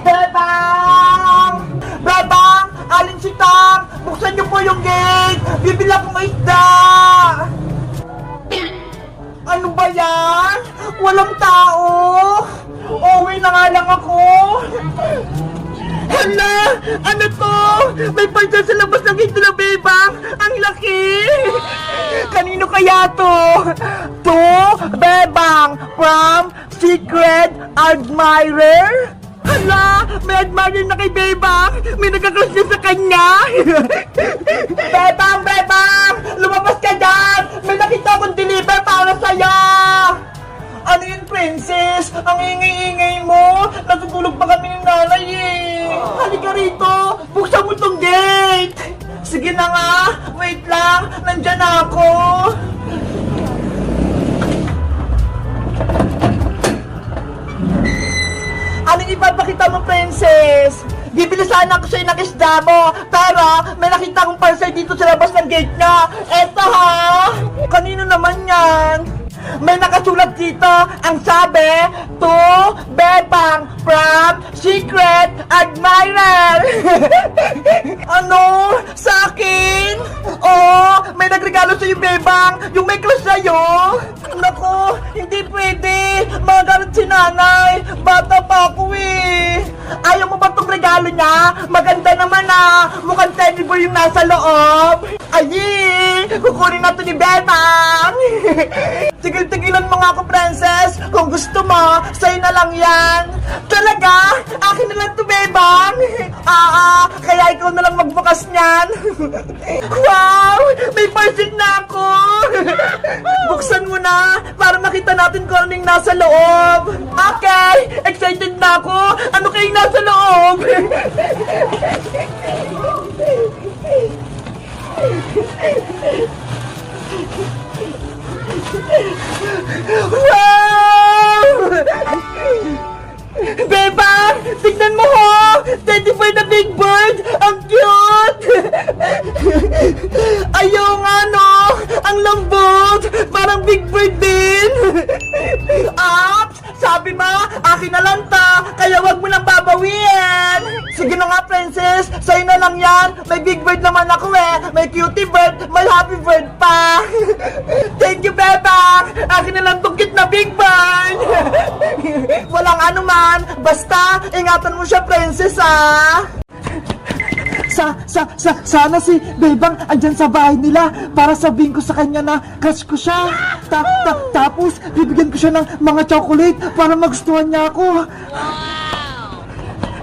Bebang! Bebang! Alin si Tang? Buksan niyo po yung gate! Bibili akong isda! Ano ba yan? Walang tao! Uwi na nga lang ako! Hala! Ano to? May parcel sa labas ng gate na Bebang! Ang laki! Kanino kaya to? To Bebang from Secret Admirer? Hala! May admirer na kay Bebang! May nagkakrush na sa kanya! Bebang! Bebang! Lumabas ka dyan! May nakita akong deliver para sa'yo! Ano yun, princess? Ang ingay-ingay mo! Natutulog pa kami ni nanay eh! Halika rito! Buksan mo tong gate! Sige na nga! Wait lang! Nandyan na ako! Anong ipapakita mo, princess? Bibili sana ako sa'yo ng isda mo, pero may nakita akong parcel dito sa labas ng gate niya. Eto ha! Kanino naman yan? May nakasulat dito, ang sabi, to Bebang from Secret Admirer. Ano? Sa akin? Oh, may nagregalo sa'yo, Bebang, yung may crush sa'yo. Naku, hindi pwede. Magalit si nanay. Bata pa ako eh. Ayaw mo ba itong regalo niya? Maganda naman ah. Mukhang teddy bear yung nasa loob. Ayi! Kukunin na to ni Bebang. Tigil-tigilan mo nga ako, princess. Kung gusto mo, sa'yo na lang yan. Talaga? Akin na lang to, Bebang. Kaya ikaw na lang magbukas niyan. Wow! May parcel na ako. Buksan mo na para makita natin kung anong nasa loob. Okay! Excited na ako. Ano kayong nasa loob? Wow! Bebang! Tignan mo ho! Teddy bear na big bird! Ang cute! Ayaw nga no! Ang lambot! Parang big bird din! At sabi mo, akin na lang ta! Kaya wag mo nang babawiin! Sige na nga, princess! Sa'yo na lang yan! May big bird naman ako eh! May cutie bird! May happy bird pa! Thank you, Bebang! Akin na lang tong cute na big bird! Walang anuman! Basta, ingatan mo siya, princess, ah! Sana si Bebang andyan sa bahay nila para sabihin ko sa kanya na crush ko siya. Tapos, bibigyan ko siya ng mga chocolate para magustuhan niya ako.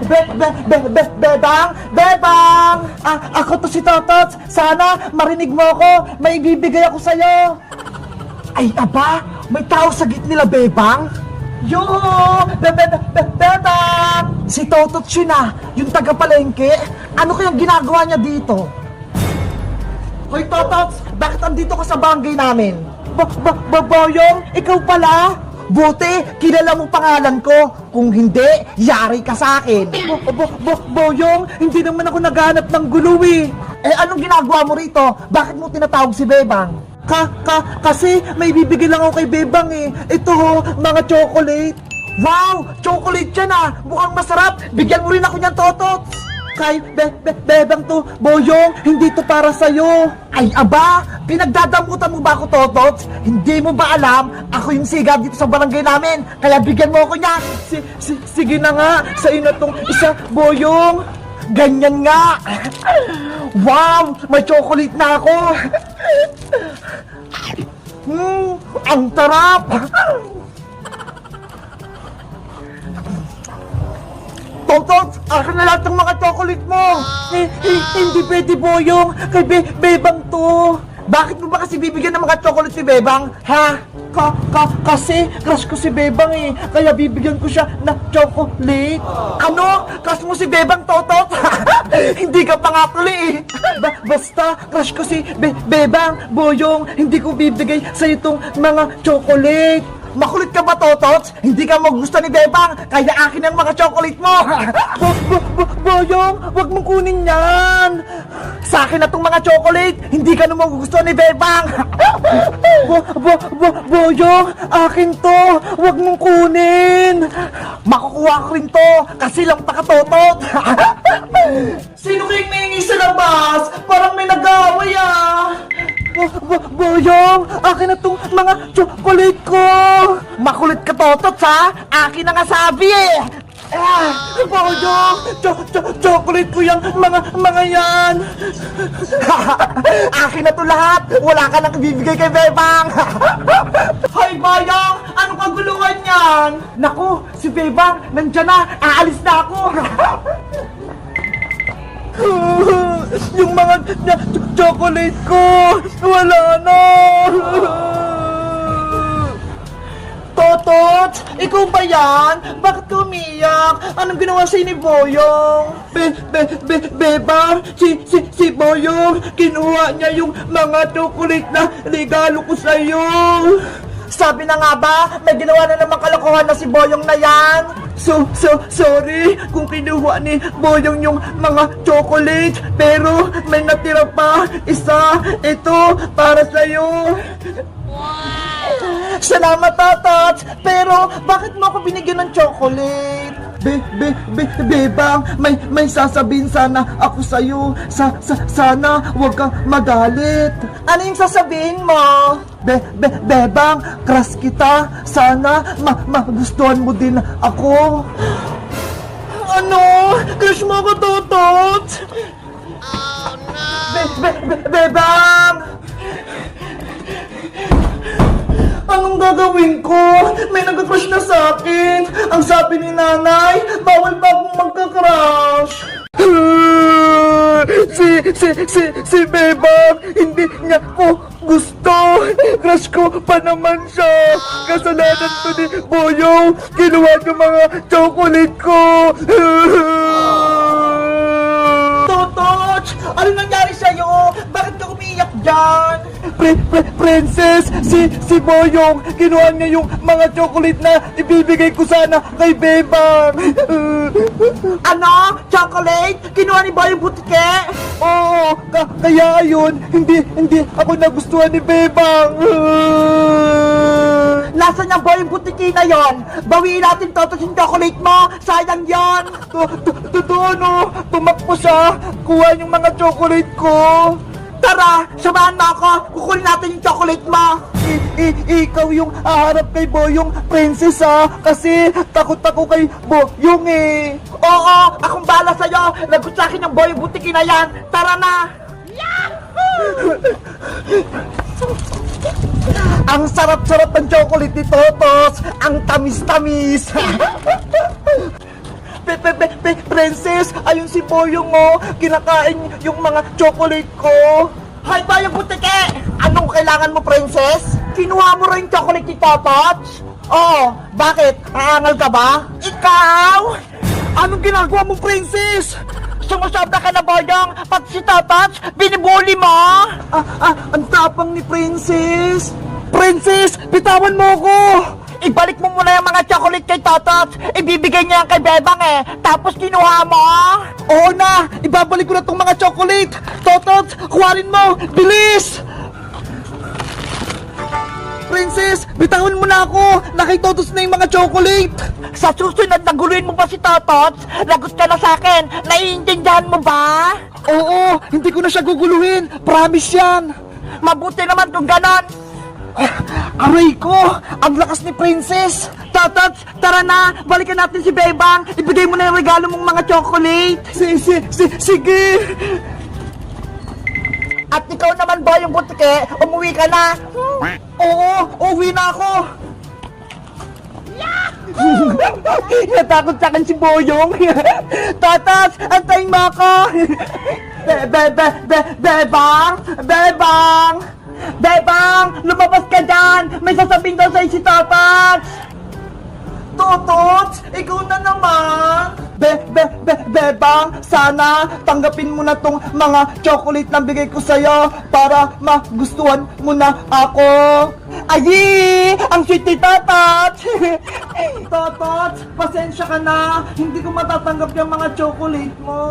Bebang! Bebang! Ako to si Totots. Sana marinig mo ako. May ibibigay ako sa'yo. Ay, aba! May tao sa gate nila, Bebang? Yo! Bebang! Si Totots yun ah, yung taga-palengke. Ano kayang ginagawa niya dito? Hoy Totots, bakit andito ka sa barangay namin? Boyong, ikaw pala? Buti, kilala mo pangalan ko. Kung hindi, yari ka sa akin. Boyong, hindi naman ako naghanap ng gulo eh. Eh anong ginagawa mo rito? Bakit mo tinatawag si Bebang? Kasi may bibigay lang ako kay Bebang eh. Ito ho, mga chocolate. Wow! Chocolate yan ah! Mukhang masarap! Bigyan mo rin ako niyan, Totots! Kay Bebang to, Boyong, hindi to para sa'yo. Ay aba! Pinagdadamutan mo ba ako, Totots? Hindi mo ba alam? Ako yung siga dito sa barangay namin. Kaya bigyan mo ako niyan. Sige na nga, sa'yo na tong isa, Boyong. Ganyan nga! Wow! May chocolate na ako! Ang tarap! Totots, akin na lahat ng mga chocolate mo! Hindi pwede, Boyong! Kay Bebang to! Bakit mo ba kasi bibigyan ng mga chocolate si Bebang? Ha? Kasi crush ko si Bebang eh. Kaya bibigyan ko siya ng chocolate. Ano? Crush mo si Bebang, Totot? Hindi ka pa nga tuloy eh. Basta crush ko si Bebang, Boyong. Hindi ko bibigay sa itong mga chocolate. Makulit ka ba, Totots? Hindi ka magugustuhan ni Bebang, kaya akin ang mga chocolate mo! Boyong, wag mong kunin yan! Sa akin na tong mga chocolate, hindi ka naman magugustuhan ni Bebang! Boyong, akin to! Wag mong kunin! Makukuha ko rin to kasi lang takatotot. Sino kayong may sa labas? Parang may nag-aaway Boyong, akin na tong mga chocolate ko. Makulit ka, Totot, ha? Akin na nga sabi Boyong, chocolate ko yung mga yan. Akin na to lahat. Wala ka nang ibibigay kay Bebang. Hoy, Boyong, anong kaguluhan yan? Naku, si Bebang, nandyan na. Aalis na ako. Yung mga chocolate ko, wala na. Totot, ikaw ba yan? Bakit ka umiyak? Anong ginawa sa'yo ni Boyong? Bebang, si Boyong, kinuha niya yung mga chocolate na regalo ko sa'yo. Sabi na nga ba, may ginawa na naman kalokohan na si Boyong na yan. Sorry kung kinuha ni Boyong yung mga chocolate, pero may natira pa isa. Ito, para sa'yo. Salamat, Totot! Pero, bakit mo ako binigyan ng chocolate? Bebang, may sasabihin sana ako sa'yo. Sana huwag kang magalit. Ano yung sasabihin mo? Bebang, crush kita. Sana magustuhan mo din ako. Ano? Crush mo ako, Totot? Oh, no! Bebang! Anong gagawin ko? May nag-crush na sa akin. Ang sabi ni nanay, bawal pa akong magka-crush. Si Bebang, hindi niya ko gusto. Crush ko pa naman siya. Kasalanan to ni Boyong. Kinuha yung mga chocolate ko. Totot! Ano nangyari sa'yo? Bakit ka umiiyak dyan? Princess, si Boyong, kinuha niya yung mga chocolate na ibibigay ko sana kay Bebang. Ano? Chocolate? Kinuha ni Boyong Butike? Oo, kaya ayun, hindi ako nagustuhan ni Bebang. Nasaan yung Boyong Butike na yon? Bawiin natin, Totot, yung chocolate mo. Sayang yon. Totoo, no? Tumakbo siya, kuha yung mga chocolate ko. Tara, samahan mo ako. Kukunin natin yung chocolate mo. Ikaw yung haharap kay Boyong, Princess, kasi takot ako kay Boyong Oo, akong bahala sa'yo. Lagot sa akin yung Boyong Butiki na yan. Tara na. Ang sarap-sarap ng chocolate ni Totos. Ang tamis-tamis. Princess, ayun si Boyong kinakain yung mga chocolate ko. Hay, Boyong Butike! Anong kailangan mo, Princess? Kinuha mo rin chocolate ni Totots? Oh, bakit? Aangal ka ba? Ikaw? Anong ginagawa mo, Princess? Sumusobra ka na, Boyong, pati si Totots, binibuli mo? Ang tapang ni Princess. Princess, bitawan mo ko! Ibalik mo muna yung mga chocolate kay Totot. Ibibigay niya yan kay Bebang Tapos kinuha mo. Oo na, ibabalik ko na tong mga chocolate. Totot, kuharin mo. Bilis! Princess, bitawan mo na ako. Nakitotos na yung mga chocolate. Sa susunod, naguluhin mo pa si Totot. Lagot ka na sa akin. Naiintindihan mo ba? Oo, hindi ko na siya guguluhin. Promise yan. Mabuti naman kung ganon. Aray ko! Ang lakas ni Princess! Totot, tara na! Balikan natin si Bebang! Ibigay mo na yung regalo mong mga chocolate! Sige! At ikaw naman, Boyong Butike, umuwi ka na! Oo, uwi na ako! Natakot sa akin si Boyong! Totot, antayin mo ako! Bebang! Bebang! Bebang! Lumabas ka dyan! May sasabihin daw sa'yo si Totot! Totot! Ikaw na naman! Bebang! Sana tanggapin mo na tong mga chocolate na bigay ko sa'yo para magustuhan mo na ako! Ayi! Ang sweet ni Totot! Totot! Pasensya ka na! Hindi ko matatanggap yung mga chocolate mo!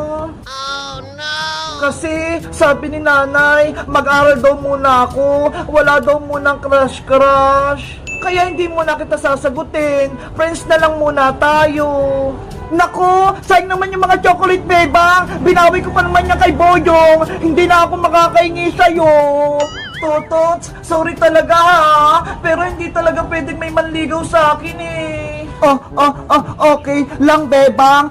Oh no! Kasi sabi ni nanay, mag-aral daw muna ako. Wala daw munang crush. Kaya hindi mo na kita sasagutin. Friends na lang muna tayo. Naku, sayang naman yung mga chocolate, bebang. Binawi ko pa naman niya kay Boyong. Hindi na ako makakaingi sa'yo. Totots, sorry talaga ha. Pero hindi talaga pwedeng may manligaw sa akin eh. Okay lang, bebang.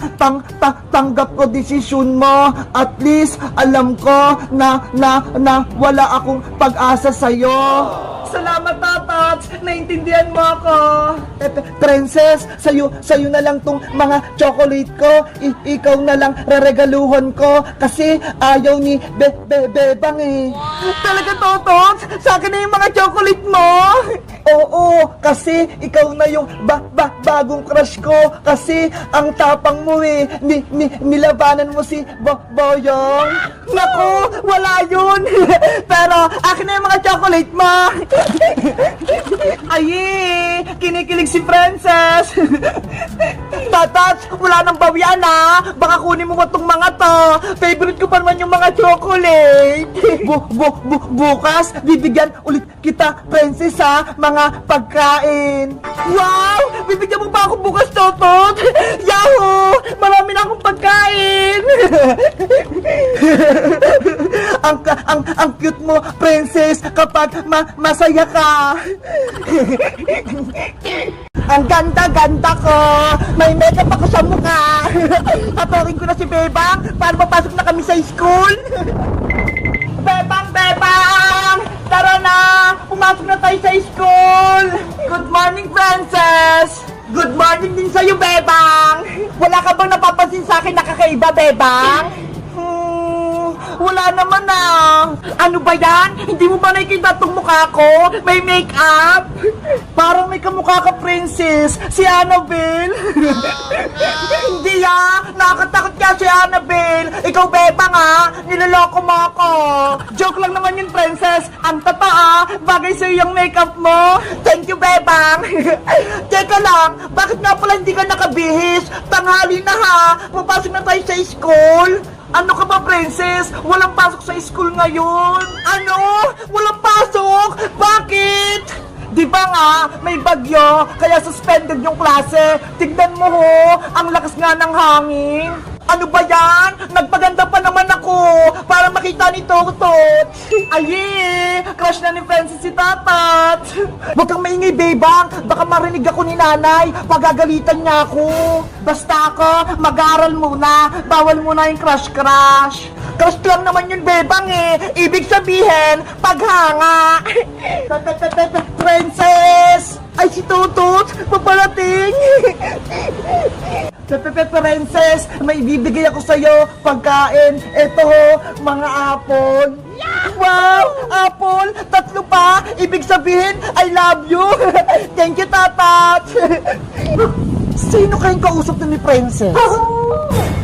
Tanggap ko desisyon mo. At least, alam ko na wala akong pag-asa sa'yo. Salamat, Tatats. Naintindihan mo ako. Princess, sa'yo na lang tong mga chocolate ko. Ikaw na lang reregaluhan ko. Kasi ayaw ni Bebang eh. Talaga, Totots? Sa akin na yung mga chocolate mo? Oo, kasi ikaw na yung bagong crush ko. Kasi ang tapang mo eh. Nilabanan mo si Boyong. Naku, wala yun. Pero akin na yung mga chocolate mo. Ay, kinikilig si Princess. Tatats, wala nang bawian ha. Baka kunin mo itong mga to. Favorite ko pa naman yung mga chocolate. Bukas, bibigyan ulit kita, Princess ha, mga pagkain. Wow! Bibigyan mo pa ako bukas, Totot? Yahoo! Marami na akong pagkain. ang cute mo, Princess, kapag masaya ka. Ang ganda-ganda ko. May makeup ako sa mukha. Tatorin ko na si Bebang para mapasok na kami sa school. Bebang! Tara na! Pumasok na tayo sa school! Good morning, Princess! Good morning din sa'yo, Bebang! Wala ka bang napapansin sa akin na kakaiba, Bebang? Wala naman ah. Ano ba yan? Hindi mo ba nakikita itong mukha ko? May make-up? Parang may kamukha ka, Princess. Si Annabelle. Hindi ah. Nakakatakot ka si Annabelle. Ikaw, Bebang ah. Niloloko mo ako. Joke lang naman yun, Princess. Ang totoo, bagay sa'yo yung make-up mo. Thank you, Bebang. Teka lang, bakit nga pala hindi ka nakabihis? Tanghali na ha. Papasok na tayo sa school. Ano ka ba, Princess? Walang pasok sa school ngayon. Ano? Walang pasok? Bakit? Di ba nga, may bagyo, kaya suspended yung klase. Tignan mo ho, ang lakas nga ng hangin. Ano ba yan? Nagpaganda pa naman ako para makita ni Totot. Ay, crush na ni Princess si Tatat. Huwag kang maingay, Bebang. Baka marinig ako ni nanay. Pagagalitan niya ako. Basta ako, mag-aaral muna. Bawal muna yung crush-crush. Crush lang naman yun, Bebang eh. Ibig sabihin, paghanga. Princess! Ay, si Totot! Paparating! Princess, may bibigay ako sa'yo pagkain. Ito ho, mga apple. Wow! Apple! 3 pa! Ibig sabihin, I love you! Thank you, Tatat! Sino kayong kausap na ni Princess?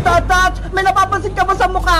Tatat, may napapansin ka ba sa mukha